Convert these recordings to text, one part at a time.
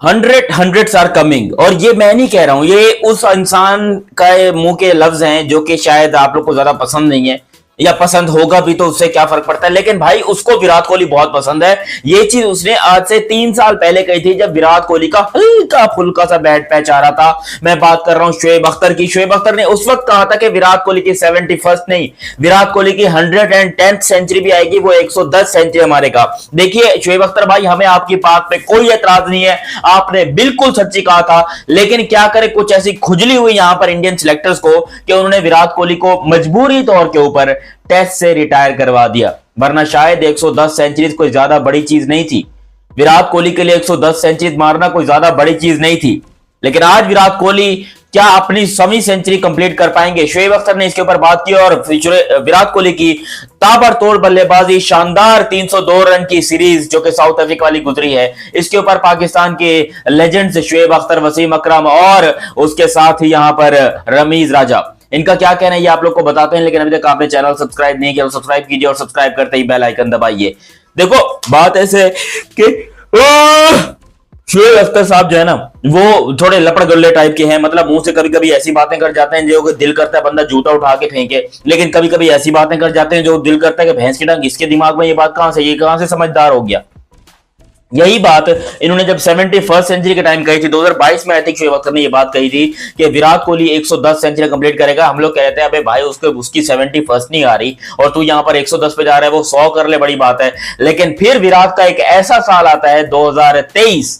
Hundreds are coming. और ये मैं नहीं कह रहा हूं, ये उस इंसान का मुंह के लफ्ज हैं जो कि शायद आप लोग को ज्यादा पसंद नहीं है, या पसंद होगा भी तो उससे क्या फर्क पड़ता है, लेकिन भाई उसको विराट कोहली बहुत पसंद है। ये चीज उसने आज से 3 साल पहले कही थी, जब विराट कोहली का हल्का फुल्का सा बैट पैच आ रहा था। मैं बात कर रहा हूं शोएब अख्तर की। शोएब अख्तर ने उस वक्त कहा था कि विराट कोहली की 71st नहीं, विराट कोहली की 110th सेंचुरी भी आएगी, वो 110 सेंचुरी मारेगा। देखिए शोएब अख्तर भाई, हमें आपकी बात पे कोई एतराज नहीं है, आपने बिल्कुल सच्ची कहा था, लेकिन क्या करे, कुछ ऐसी खुजली हुई यहां पर इंडियन सिलेक्टर्स को कि उन्होंने विराट कोहली को मजबूरी तौर के ऊपर टेस्ट से रिटायर करवा दिया। वरना शायद 110 सेंचुरीज कोई ज्यादा बड़ी चीज नहीं थी, विराट कोहली के लिए 110 सेंचुरीज मारना कोई ज्यादा बड़ी चीज नहीं थी। लेकिन आज विराट कोहली क्या अपनी 100वीं सेंचुरी कंप्लीट कर पाएंगे? शोएब अख्तर ने इसके ऊपर बात की और विराट कोहली की ताबड़तोड़ बल्लेबाजी, शानदार 302 रन की सीरीज जो कि साउथ अफ्रीका वाली गुजरी है, इसके ऊपर पाकिस्तान के लेजेंड्स शोएब अख्तर, वसीम अकरम और उसके साथ ही यहां पर रमीज राजा, इनका क्या कहना है ये आप लोग को बताते हैं। लेकिन अभी तक आपने चैनल सब्सक्राइब नहीं किया तो सब्सक्राइब कीजिए और सब्सक्राइब करते ही बेल आइकन दबाइए। देखो बात ऐसे कि शोएब अख्तर साहब जो है ना, वो थोड़े लपड़ गुल्ले टाइप के हैं, मतलब मुंह से कभी कभी ऐसी बातें कर जाते हैं जो दिल करता है बंदा जूता उठा के फेंके, लेकिन कभी कभी ऐसी बातें कर जाते हैं जो दिल करता है कि भैंस की डंग, इसके दिमाग में ये बात कहां से, ये कहां से समझदार हो गया। यही बात इन्होंने जब 71st सेंचुरी के टाइम कही थी 2022 में, आई थिंक शोएब अख्तर ने ये बात कही थी कि विराट कोहली 110 सेंचुरी कंप्लीट करेगा। हम लोग कहते हैं अबे भाई उसको उसकी 71st नहीं आ रही और तू यहां पर 110 पे जा रहा है, वो 100 कर ले, बड़ी बात है। लेकिन फिर विराट का एक ऐसा साल आता है 2023,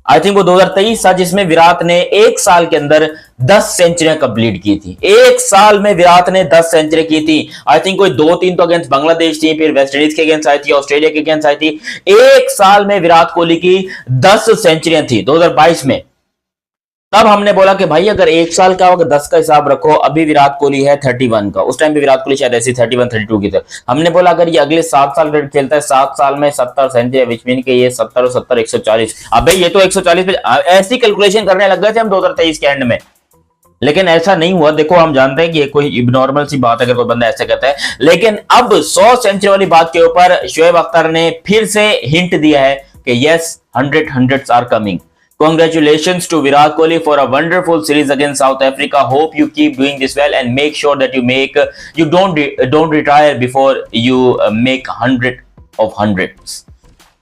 आई थिंक वो 2023 था, जिसमें विराट ने एक साल के अंदर 10 सेंचुरियां कंप्लीट की थी। एक साल में विराट ने 10 सेंचुरी की थी। आई थिंक कोई 2-3 तो अगेंस्ट बांग्लादेश थी, फिर वेस्ट इंडीज के अगेंस्ट आई थी, ऑस्ट्रेलिया के अगेंस्ट आई थी। एक साल में विराट कोहली की 10 सेंचुरियां थी 2022 में। तब हमने बोला कि भाई अगर एक साल का होगा 10 का हिसाब रखो, अभी विराट कोहली है 31 का, उस टाइम पे विराट कोहली शायद ऐसी 31-32 की थे। हमने बोला अगर ये अगले 7 साल खेलता है, 7 साल में 70 सेंचुरी, विच मीन के ये 70 और 70 140, अबे ये तो 140 पे ऐसी कैलकुलेशन करने लग गए थे हम 2023 के एंड में। लेकिन ऐसा नहीं हुआ। देखो हम जानते हैं कि ये कोई इबनॉर्मल सी बात अगर कोई बंदा ऐसे कहता है, लेकिन अब 100 सेंचुरी वाली बात के ऊपर शोएब अख्तर ने फिर से हिंट दिया है कि yes, hundreds are coming. Congratulations to Virat Kohli for a wonderful series against South Africa. Hope you keep doing this well and make sure that you don't retire before you make 100 of hundreds.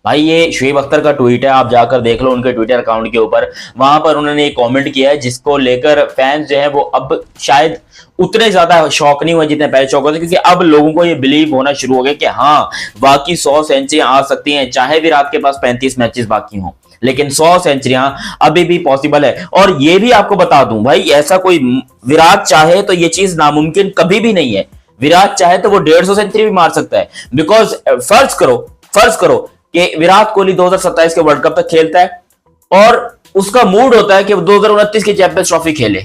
भाई ये शोएब अख्तर का tweet है, आप जाकर देख लो उनके Twitter account के ऊपर। वहां पर उन्होंने एक कमेंट किया है जिसको लेकर फैंस जो है वो अब शायद उतने ज्यादा शौक नहीं हुए जितने पहले शौक होते, क्योंकि अब लोगों को ये बिलीव होना शुरू हो गया कि हाँ बाकी 100 सेंचुरी आ सकती हैं, चाहे विराट के पास 35 मैचेस बाकी हों, लेकिन 100 सेंचुरियां अभी भी पॉसिबल है। और ये भी आपको बता दूं भाई, ऐसा कोई विराट चाहे तो ये चीज नामुमकिन कभी भी नहीं है। विराट चाहे तो वो 150 सेंचुरी भी मार सकता है, बिकॉज फर्ज करो कि विराट कोहली 2027 के वर्ल्ड कप तक खेलता है और उसका मूड होता है कि 2029 की चैंपियंस ट्रॉफी खेले,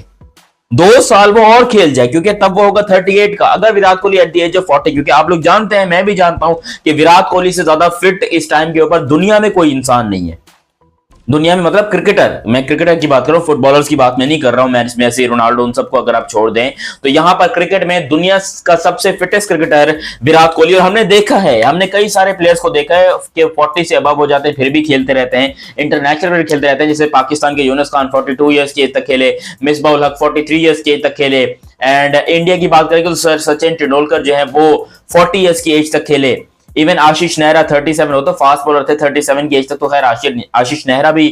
2 साल वो और खेल जाए, क्योंकि तब वो होगा 38 का। अगर Virat Kohli at the age of 40, क्योंकि आप लोग जानते हैं, मैं भी जानता हूं कि विराट कोहली से ज्यादा फिट इस टाइम के ऊपर दुनिया में कोई इंसान नहीं है। दुनिया में मतलब क्रिकेटर, मैं क्रिकेटर की बात कर रहा हूं, फुटबॉलर्स की बात मैं नहीं कर रहा हूं। मेसी, रोनाल्डो, उन सबको अगर आप छोड़ दें तो यहां पर क्रिकेट में दुनिया का सबसे फिटेस्ट क्रिकेटर विराट कोहली। और हमने देखा है, हमने कई सारे प्लेयर्स को देखा है कि 40 से अबव हो जाते हैं फिर भी खेलते रहते हैं, इंटरनेशनल खेलते रहते हैं। जैसे पाकिस्तान के यूनुस खान 42 ईयर्स की एज तक खेले, मिसबाह उल हक 43 ईयर्स की एज तक खेले, एंड इंडिया की बात करें तो सर सचिन तेंदुलकर जो है वो 40 ईयर्स की एज तक खेले। इवन आशीष नेहरा 37, हो तो फास्ट बॉलर थे 37 की एज तक, तो खैर आशीष नेहरा भी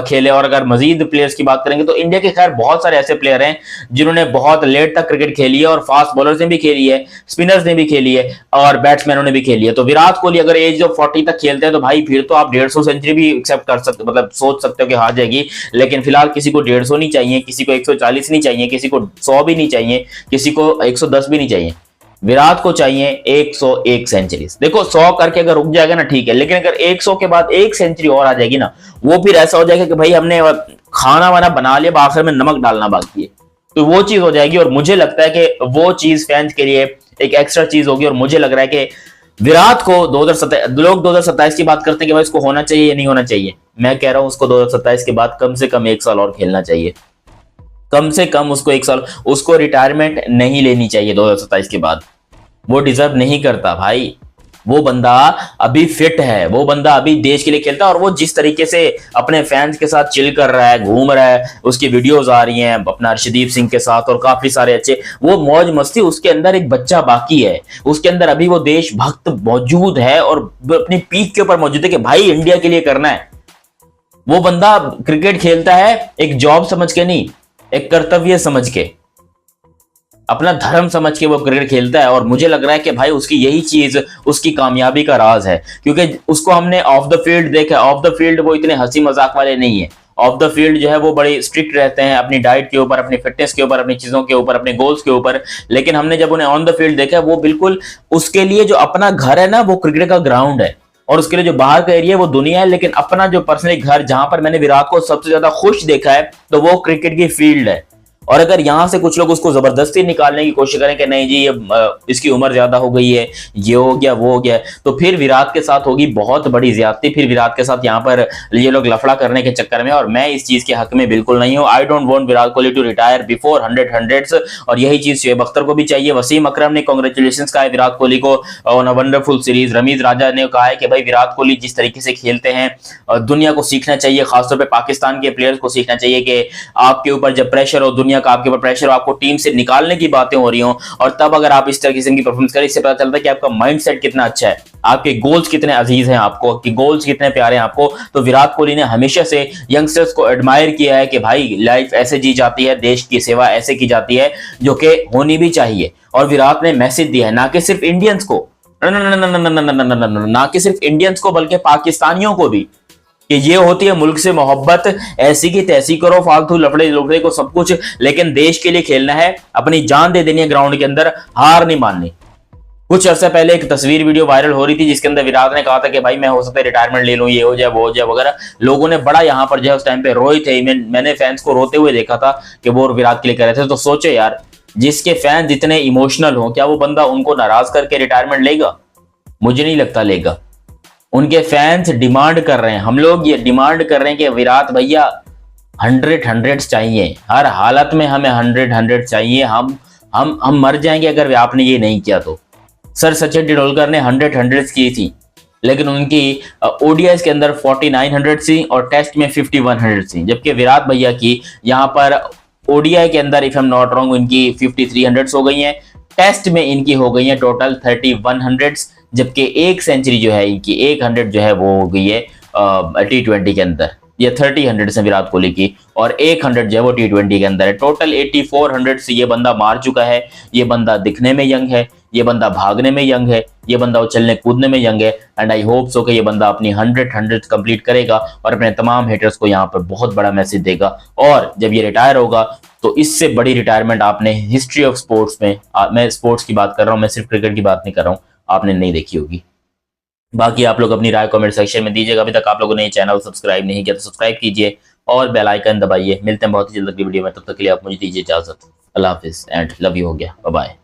खेले। और अगर मजीद प्लेयर्स की बात करेंगे तो इंडिया के खैर बहुत सारे ऐसे प्लेयर हैं जिन्होंने बहुत लेट तक क्रिकेट खेली है, और फास्ट बॉलर्स ने भी खेली है, स्पिनर्स ने भी खेली है, और बैट्समैनों ने भी खेली है। तो विराट कोहली अगर एज ऑफ 40 तक खेलते हैं तो भाई फिर तो आप 150 सेंचुरी भी एक्सेप्ट कर सकते, मतलब सोच सकते हो कि हार जाएगी। लेकिन फिलहाल किसी को 150 नहीं चाहिए, किसी को 140 नहीं चाहिए, किसी को 100 भी नहीं चाहिए, किसी को 110 भी नहीं चाहिए। विराट को चाहिए 101 सेंचुरीज। देखो 100 करके अगर रुक जाएगा ना ठीक है, लेकिन अगर 100 के बाद 1 सेंचुरी और आ जाएगी ना, वो फिर ऐसा हो जाएगा कि भाई हमने खाना वाना बना लिया, आखिर में नमक डालना बाकी है, तो वो चीज हो जाएगी। और मुझे लगता है कि वो चीज फैंस के लिए एक एक्स्ट्रा चीज होगी। और मुझे लग रहा है कि विराट को 2027, लोग 2027 की बात करते हैं कि भाई इसको होना चाहिए या नहीं होना चाहिए, मैं कह रहा हूं उसको 2027 के बाद कम से कम 1 साल और खेलना चाहिए, कम से कम उसको 1 साल, उसको रिटायरमेंट नहीं लेनी चाहिए 2027 के बाद। वो डिजर्व नहीं करता भाई। वो बंदा अभी फिट है, वो बंदा अभी देश के लिए खेलता है, और वो जिस तरीके से अपने फैंस के साथ चिल कर रहा है, घूम रहा है, उसकी वीडियोस आ रही हैं अपना अर्शदीप सिंह के साथ और काफी सारे अच्छे, वो मौज मस्ती, उसके अंदर एक बच्चा बाकी है, उसके अंदर अभी वो देशभक्त मौजूद है और अपनी पीक के ऊपर मौजूद है कि भाई इंडिया के लिए करना है। वो बंदा क्रिकेट खेलता है एक जॉब समझ के नहीं, एक कर्तव्य समझ के, अपना धर्म समझ के वो क्रिकेट खेलता है। और मुझे लग रहा है कि भाई उसकी यही चीज उसकी कामयाबी का राज है, क्योंकि उसको हमने ऑफ द फील्ड देखा। ऑफ द फील्ड वो इतने हंसी मजाक वाले नहीं है, ऑफ द फील्ड जो है वो बड़े स्ट्रिक्ट रहते हैं अपनी डाइट के ऊपर, अपनी फिटनेस के ऊपर, अपनी चीजों के ऊपर, अपने गोल्स के ऊपर। लेकिन हमने जब उन्हें ऑन द फील्ड देखा, वो बिल्कुल उसके लिए जो अपना घर है ना वो क्रिकेट का ग्राउंड है, और उसके लिए जो बाहर का एरिया है वो दुनिया है। लेकिन अपना जो पर्सनली घर, जहां पर मैंने विराट को सबसे ज्यादा खुश देखा है, तो वो क्रिकेट की फील्ड है। और अगर यहां से कुछ लोग उसको जबरदस्ती निकालने की कोशिश करें कि नहीं जी ये इसकी उम्र ज्यादा हो गई है, ये हो गया वो हो गया, तो फिर विराट के साथ होगी बहुत बड़ी ज्यादती। फिर विराट के साथ यहाँ पर ये लोग लफड़ा करने के चक्कर में, और मैं इस चीज के हक में बिल्कुल नहीं हूँ। I don't want Virat Kohli to retire before 100 और यही चीज शुएब अख्तर को भी चाहिए। वसीम अकरम ने कांग्रेचुलेशन कहा है विराट कोहली को on a wonderful series. Ramiz Raja ने कहा है कि भाई विराट कोहली जिस तरीके से खेलते हैं दुनिया को सीखना चाहिए, खासतौर पर पाकिस्तान के प्लेयर्स को सीखना चाहिए कि आपके ऊपर जब प्रेशर हो, दुनिया का आपके ऊपर प्रेशर हो, आपको टीम से निकालने की बातें हो रही हो, और तब अगर आप इस तरह किस्म की परफॉर्मेंस करें, इससे पता चलता है कि आपका माइंडसेट कितना अच्छा है, आपके गोल्स कितने अजीज हैं आपको, कि गोल्स कितने प्यारे हैं आपको। तो विराट कोहली ने हमेशा से यंगस्टर्स को एडमायर किया है कि भाई लाइफ ऐसे जी जाती है, देश की सेवा ऐसे की जाती है, जो कि होनी भी चाहिए। और विराट ने मैसेज दिया है ना कि सिर्फ इंडियंस को, ना कि सिर्फ इंडियंस को, बल्कि पाकिस्तानियों को भी, कि ये होती है मुल्क से मोहब्बत, ऐसी की तैसी करो, फालतू लफड़े लुफड़े को सब कुछ, लेकिन देश के लिए खेलना है, अपनी जान दे देनी है ग्राउंड के अंदर, हार नहीं माननी। कुछ अर्से पहले एक तस्वीर वीडियो वायरल हो रही थी जिसके अंदर विराट ने कहा था कि भाई मैं हो सकता है रिटायरमेंट ले लूं, ये हो जाए वो हो जाए वगैरह। लोगों ने बड़ा यहाँ पर जो है उस टाइम पे रोए थे, मैंने फैंस को रोते हुए देखा था कि वो विराट के लिए कह रहे थे। तो सोचो यार, जिसके फैंस इतने इमोशनल हो, क्या वो बंदा उनको नाराज करके रिटायरमेंट लेगा? मुझे नहीं लगता लेगा। उनके फैंस डिमांड कर रहे हैं, हम लोग ये डिमांड कर रहे हैं कि विराट भैया 100 चाहिए, हर हालत में हमें 100 चाहिए। हम मर जाएंगे अगर आपने ये नहीं किया तो। सर सचिन तेंदुलकर ने 100 की थी, लेकिन उनकी ओडीआईस के अंदर 4900 थी और टेस्ट में 5100 थी, जबकि विराट भैया की यहाँ पर ओडीआई के अंदर if I am not wrong इनकी 5300 हो गई हैं, टेस्ट में इनकी हो गई है टोटल 3100, जबकि एक सेंचुरी जो है इनकी 100 जो है वो हो गई है T20 के अंदर। ये 30 है विराट कोहली की, और 100 जो है वो T20 के अंदर है। टोटल 8400 से ये बंदा मार चुका है। ये बंदा दिखने में यंग है, ये बंदा भागने में यंग है, ये बंदा उछलने कूदने में यंग है। एंड आई होप सो कि ये बंदा अपनी 100 कंप्लीट करेगा और अपने तमाम हेटर्स को यहाँ पर बहुत बड़ा मैसेज देगा। और जब ये रिटायर होगा तो इससे बड़ी रिटायरमेंट आपने हिस्ट्री ऑफ स्पोर्ट्स में, मैं स्पोर्ट्स की बात कर रहा हूँ, मैं सिर्फ क्रिकेट की बात नहीं कर रहा हूँ, आपने नहीं देखी होगी। बाकी आप लोग अपनी राय कमेंट सेक्शन में दीजिएगा। अभी तक आप लोगों ने चैनल सब्सक्राइब नहीं किया तो सब्सक्राइब कीजिए और बेल आइकन दबाइए। मिलते हैं बहुत ही जल्द अगली वीडियो में, तब तक के लिए आप मुझे दीजिए इजाजत। अल्लाह हाफिज एंड लव यू हो गया, बाय बाय।